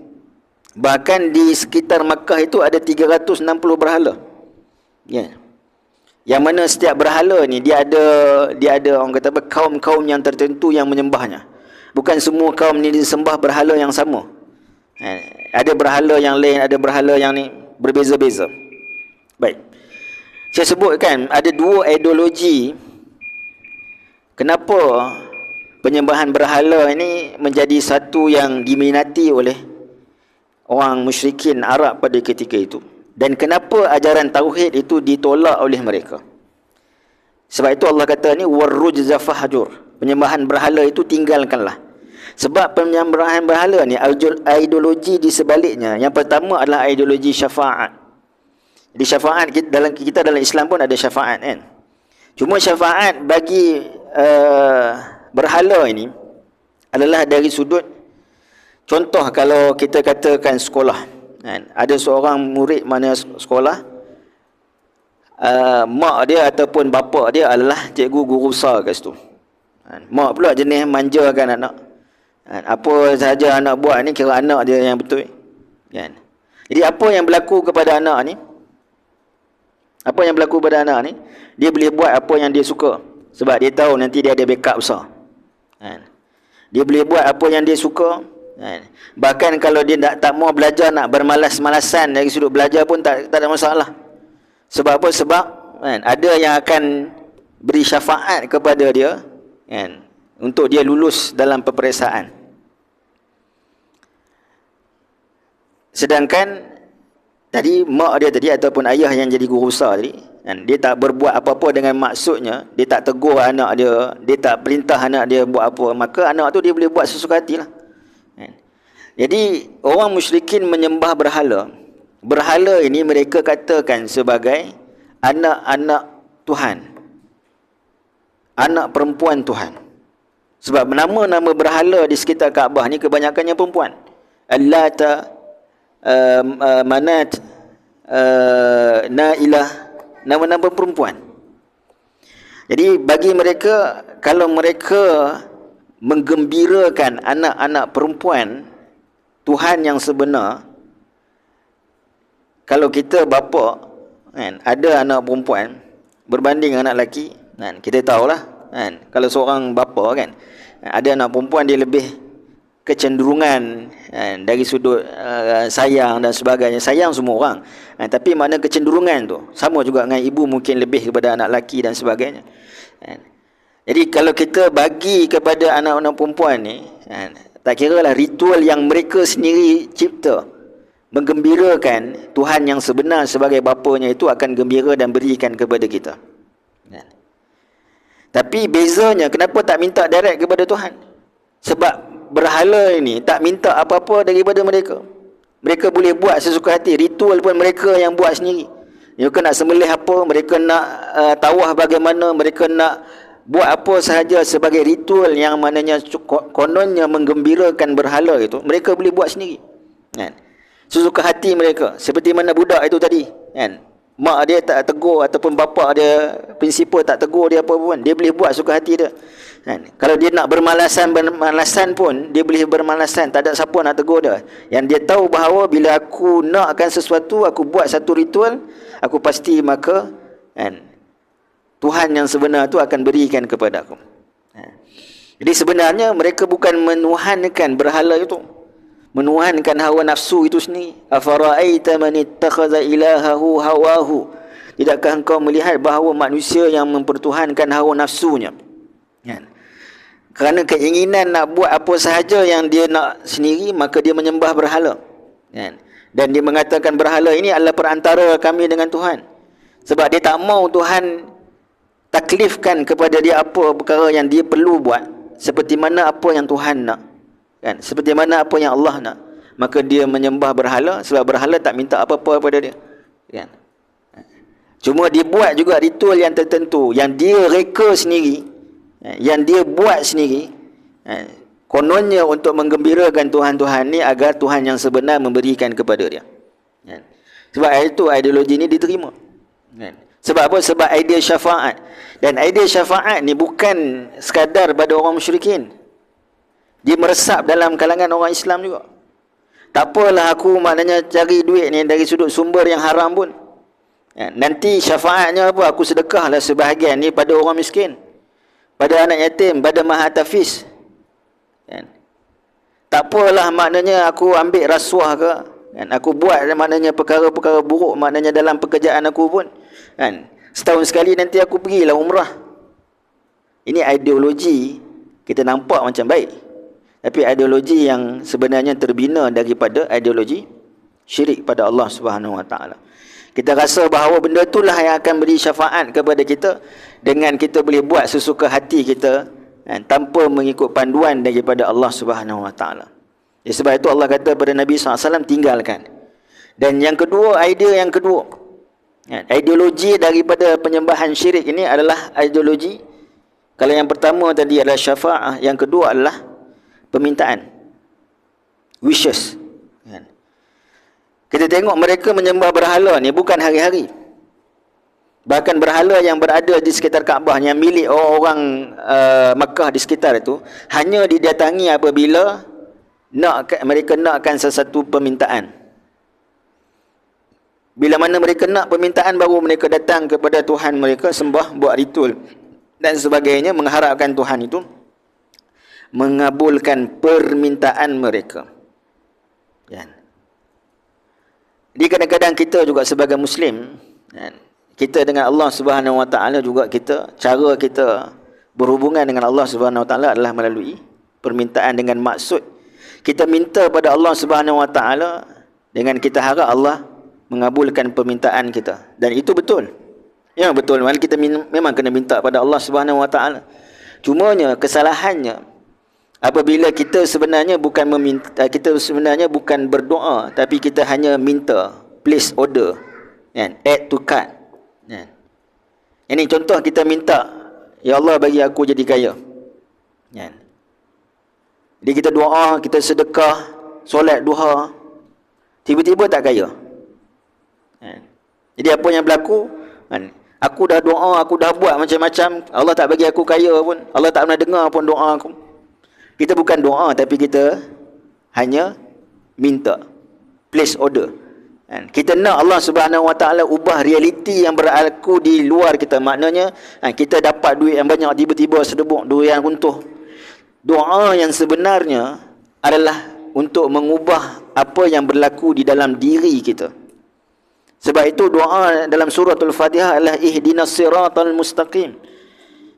Bahkan di sekitar Makkah itu ada 360 berhala. Ya. Yang mana setiap berhala ni dia ada orang kata apa, kaum-kaum yang tertentu yang menyembahnya. Bukan semua kaum ni disembah berhala yang sama. Ada berhala yang lain, ada berhala yang ni berbeza-beza. Baik. Saya sebutkan ada dua ideologi kenapa penyembahan berhala ini menjadi satu yang diminati oleh orang musyrikin Arab pada ketika itu, dan kenapa ajaran tauhid itu ditolak oleh mereka. Sebab itu Allah kata ni warrujza fahjur, penyembahan berhala itu tinggalkanlah. Sebab penyembahan berhala ni ideologi di sebaliknya. Yang pertama adalah ideologi syafaat. Di syafaat kita dalam Islam pun ada syafaat, kan. Cuma syafaat bagi berhala ini adalah dari sudut, contoh kalau kita katakan sekolah, kan, ada seorang murid mana sekolah, mak dia ataupun bapa dia adalah cikgu guru besar kat situ. Kan, mak pula jenis manjakan anak. Kan, apa sahaja anak buat ni kira anak dia yang betul. Kan. Jadi apa yang berlaku kepada anak ni? Apa yang berlaku pada anak ni? Dia boleh buat apa yang dia suka. Sebab dia tahu nanti dia ada backup besar. Kan. Dia boleh buat apa yang dia suka. Bahkan kalau dia tak mau belajar, nak bermalas-malasan dari sudut belajar pun tak ada masalah. Sebab apa? Sebab, kan, ada yang akan beri syafaat kepada dia, kan, untuk dia lulus dalam peperiksaan. Sedangkan tadi mak dia tadi ataupun ayah yang jadi guru besar tadi, kan, dia tak berbuat apa-apa dengan maksudnya, dia tak tegur anak dia, dia tak perintah anak dia buat apa, maka anak tu dia boleh buat sesuka hati lah. Kan. Jadi orang musyrikin menyembah berhala. Berhala ini mereka katakan sebagai anak-anak Tuhan, anak perempuan Tuhan. Sebab nama-nama berhala di sekitar Kaabah ni kebanyakannya perempuan. Allata, Manat, Nailah, nama-nama perempuan. Jadi bagi mereka, kalau mereka menggembirakan anak-anak perempuan Tuhan yang sebenar, kalau kita bapa, kan, ada anak perempuan berbanding anak lelaki, kan, kita tahulah, kan, kalau seorang bapa, kan, ada anak perempuan, dia lebih kecenderungan, kan, dari sudut sayang dan sebagainya. Sayang semua orang, kan, tapi mana kecenderungan tu sama juga dengan ibu, mungkin lebih kepada anak lelaki dan sebagainya, kan. Jadi kalau kita bagi kepada anak-anak perempuan ni, kan, tak kira lah ritual yang mereka sendiri cipta, menggembirakan Tuhan yang sebenar sebagai bapanya, itu akan gembira dan berikan kepada kita, kan. Tapi bezanya, kenapa tak minta direct kepada Tuhan? Sebab berhala ini tak minta apa-apa daripada mereka. Mereka boleh buat sesuka hati. Ritual pun mereka yang buat sendiri. Mereka nak sembelih apa, mereka nak tawaf bagaimana, mereka nak buat apa sahaja sebagai ritual yang mananya kononnya menggembirakan berhala itu, mereka boleh buat sendiri, kan. Sesuka hati mereka. Seperti mana budak itu tadi, kan. Mak dia tak tegur ataupun bapa dia, prinsipal tak tegur dia apa pun, dia boleh buat suka hati dia, kan. Kalau dia nak bermalasan pun, dia boleh bermalasan, tak ada siapa nak tegur dia. Yang dia tahu bahawa bila aku nakkan sesuatu, aku buat satu ritual, aku pasti maka, kan, Tuhan yang sebenar tu akan berikan kepada aku. Jadi sebenarnya mereka bukan menuhankan berhala itu, menuhankan hawa nafsu itu sendiri. Afara'aita man ittakhadha ilahahu hawahu. Tidakkah engkau melihat bahawa manusia yang mempertuhankan hawa nafsunya, kan, kerana keinginan nak buat apa sahaja yang dia nak sendiri, maka dia menyembah berhala, kan. Dan dia mengatakan berhala ini adalah perantara kami dengan Tuhan. Sebab dia tak mau Tuhan taklifkan kepada dia apa perkara yang dia perlu buat, seperti mana apa yang Tuhan nak, kan, seperti mana apa yang Allah nak. Maka dia menyembah berhala, sebab berhala tak minta apa-apa pada dia, kan. Cuma dia buat juga ritual yang tertentu, yang dia reka sendiri, yang dia buat sendiri, kononnya untuk menggembirakan Tuhan-Tuhan ni, agar Tuhan yang sebenar memberikan kepada dia, kan. Sebab itu ideologi ni diterima, kan. Sebab apa? Sebab idea syafaat. Dan idea syafaat ni bukan sekadar pada orang musyrikin, dia meresap dalam kalangan orang Islam juga. Tak apalah aku maknanya cari duit ni dari sudut sumber yang haram pun, nanti syafaatnya apa? Aku sedekahlah sebahagian ni pada orang miskin, pada anak yatim, pada mahatafis, kan. Tak apalah maknanya aku ambil rasuah ke, kan, aku buat maknanya perkara-perkara buruk maknanya dalam pekerjaan aku pun, kan, setahun sekali nanti aku pergilah umrah. Ini ideologi kita nampak macam baik, tapi ideologi yang sebenarnya terbina daripada ideologi syirik pada Allah Subhanahu Wa Taala. Kita rasa bahawa benda itulah yang akan beri syafaat kepada kita, dengan kita boleh buat sesuka hati kita, kan, tanpa mengikut panduan daripada Allah Subhanahu Wa Taala. Sebab itu Allah kata pada Nabi SAW, tinggalkan. Dan yang kedua, idea yang kedua, ideologi daripada penyembahan syirik ini adalah ideologi, kalau yang pertama tadi adalah syafaat, yang kedua adalah permintaan, wishes, kan. Kita tengok mereka menyembah berhala ni bukan hari-hari. Bahkan berhala yang berada di sekitar Kaabah, yang milik orang-orang Makkah di sekitar itu, hanya didatangi apabila mereka nakkan sesuatu permintaan. Bila mana mereka nak permintaan, baru mereka datang kepada Tuhan mereka, sembah, buat ritual dan sebagainya, mengharapkan Tuhan itu mengabulkan permintaan mereka, kan. Jadi kadang-kadang kita juga sebagai Muslim, kan, kita dengan Allah Subhanahu Wa Taala juga, cara kita berhubungan dengan Allah Subhanahu Wa Taala adalah melalui permintaan, dengan maksud kita minta pada Allah Subhanahu Wa Taala dengan kita harap Allah mengabulkan permintaan kita. Dan itu betul. Ya, betul. Kita memang kena minta pada Allah Subhanahu Wa Taala. Cumanya kesalahannya apabila kita sebenarnya bukan meminta, kita sebenarnya bukan berdoa, tapi kita hanya minta, place order, kan? Add to cart, kan? Ini contoh kita minta, ya Allah bagi aku jadi kaya, kan? Jadi kita doa, kita sedekah, solat duha, tiba-tiba tak kaya, kan? Jadi apa yang berlaku, kan? Aku dah doa, aku dah buat macam-macam, Allah tak bagi aku kaya pun, Allah tak pernah dengar pun doa aku. Kita bukan doa, tapi kita hanya minta, place order, kan? Kita nak Allah Subhanahu Wa Taala ubah realiti yang berlaku di luar kita. Maknanya kita dapat duit yang banyak, tiba-tiba sedebuk duit yang runtuh. Doa yang sebenarnya adalah untuk mengubah apa yang berlaku di dalam diri kita. Sebab itu doa dalam suratul Fatihah adalah ihdinas siratal mustaqim,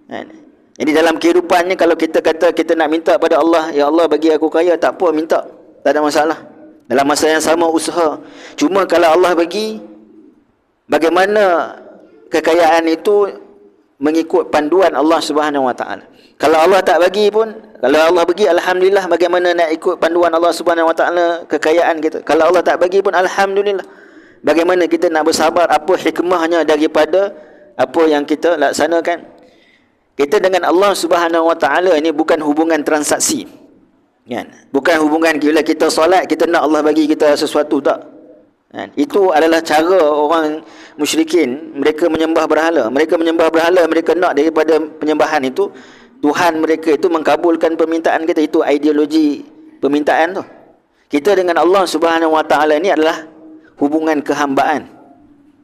kan? Jadi dalam kehidupannya, kalau kita kata kita nak minta pada Allah, ya Allah bagi aku kaya, tak apa, minta, tak ada masalah. Dalam masa yang sama usaha. Cuma kalau Allah bagi, bagaimana kekayaan itu mengikut panduan Allah Subhanahu Wa Taala. Kalau Allah tak bagi pun, kalau Allah bagi, alhamdulillah, bagaimana nak ikut panduan Allah Subhanahu Wa Taala kekayaan kita. Kalau Allah tak bagi pun, alhamdulillah, bagaimana kita nak bersabar, apa hikmahnya daripada apa yang kita laksanakan. Kita dengan Allah Subhanahu Wa Taala ini bukan hubungan transaksi, kan? Bukan hubungan bila kita solat kita nak Allah bagi kita sesuatu, tak, kan? Itu adalah cara orang musyrikin. Mereka menyembah berhala. Mereka menyembah berhala, mereka nak daripada penyembahan itu Tuhan mereka itu mengkabulkan permintaan kita. Itu ideologi permintaan tu. Kita dengan Allah Subhanahu Wa Taala ini adalah hubungan kehambaan,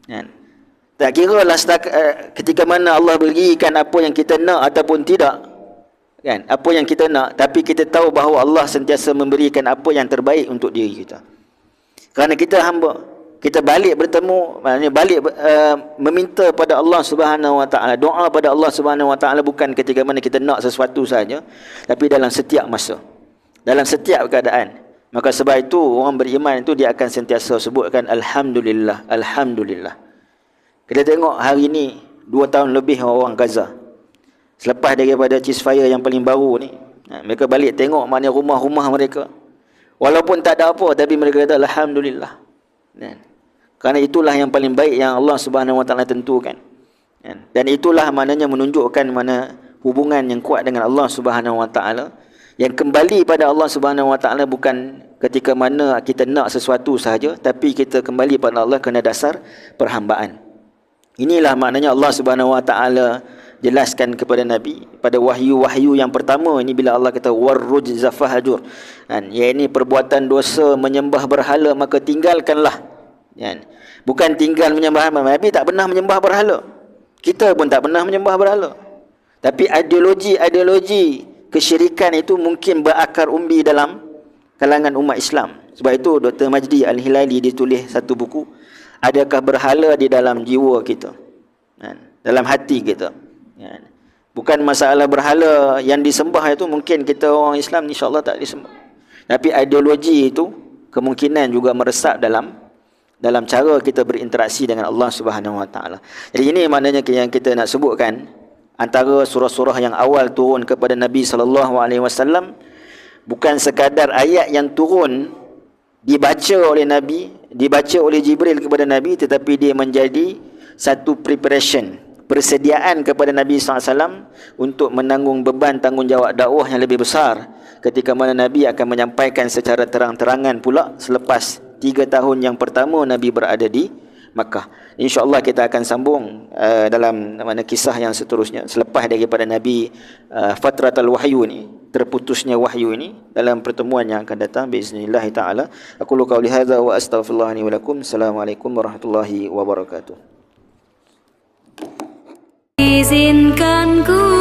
kan? Tak kira lah ketika mana Allah berikan apa yang kita nak ataupun tidak, kan? Apa yang kita nak, tapi kita tahu bahawa Allah sentiasa memberikan apa yang terbaik untuk diri kita. Kerana kita hamba, kita balik bertemu, maknanya balik meminta pada Allah Subhanahu Wa Taala, doa pada Allah Subhanahu Wa Taala bukan ketika mana kita nak sesuatu saja, tapi dalam setiap masa, dalam setiap keadaan. Maka sebab itu orang beriman itu dia akan sentiasa sebutkan alhamdulillah, alhamdulillah. Kita tengok hari ni 2 tahun lebih orang Gaza, selepas daripada ceasefire yang paling baru ni, mereka balik tengok mana rumah-rumah mereka, walaupun tak ada apa, tapi mereka kata alhamdulillah, kan? Kerana itulah yang paling baik yang Allah Subhanahu Wa Taala tentukan, kan? Dan itulah maknanya menunjukkan mana hubungan yang kuat dengan Allah Subhanahu Wa Taala, yang kembali pada Allah Subhanahu Wa Taala bukan ketika mana kita nak sesuatu sahaja, tapi kita kembali pada Allah kerana dasar perhambaan. Inilah maknanya Allah Subhanahu Wa Taala jelaskan kepada Nabi pada wahyu-wahyu yang pertama ini, bila Allah kata warrujza fahjur, kan? Iaitu perbuatan dosa menyembah berhala maka tinggalkanlah, kan? Bukan tinggal menyembah berhala. Nabi tak pernah menyembah berhala, kita pun tak pernah menyembah berhala, tapi ideologi kesyirikan itu mungkin berakar umbi dalam kalangan umat Islam. Sebab itu Dr. Majdi Al-Hilali ditulis satu buku, adakah berhala di dalam jiwa kita, kan? Dalam hati kita, kan? Bukan masalah berhala yang disembah itu, mungkin kita orang Islam insya-Allah tak disembah, tapi ideologi itu kemungkinan juga meresap dalam cara kita berinteraksi dengan Allah Subhanahu Wa Taala. Jadi ini maknanya yang kita nak sebutkan, antara surah-surah yang awal turun kepada Nabi sallallahu alaihi wasallam bukan sekadar ayat yang turun dibaca oleh Nabi, dibaca oleh Jibril kepada Nabi, tetapi dia menjadi satu preparation, persediaan kepada Nabi SAW untuk menanggung beban tanggungjawab dakwah yang lebih besar ketika mana Nabi akan menyampaikan secara terang-terangan pula selepas 3 tahun yang pertama Nabi berada di Makkah. InsyaAllah kita akan sambung dalam mana kisah yang seterusnya selepas daripada Nabi fatratul wahyu ni, terputusnya wahyu ini, dalam pertemuan yang akan datang biiznillah taala. Aku qauli hadza wa astaghfirullah li wa lakum. Assalamualaikum warahmatullahi wabarakatuh. Izinkan ku